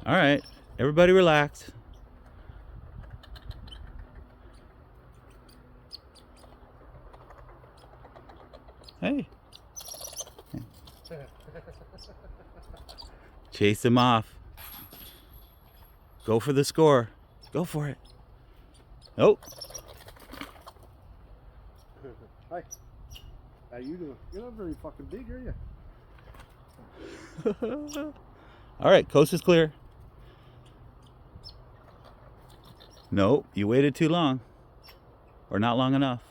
All right, everybody relax. Hey. Chase him off. Go for the score. Go for it. Nope. Hi. How you doing? You're not very fucking big, are you? All right, coast is clear. Nope, you waited too long. Or not long enough.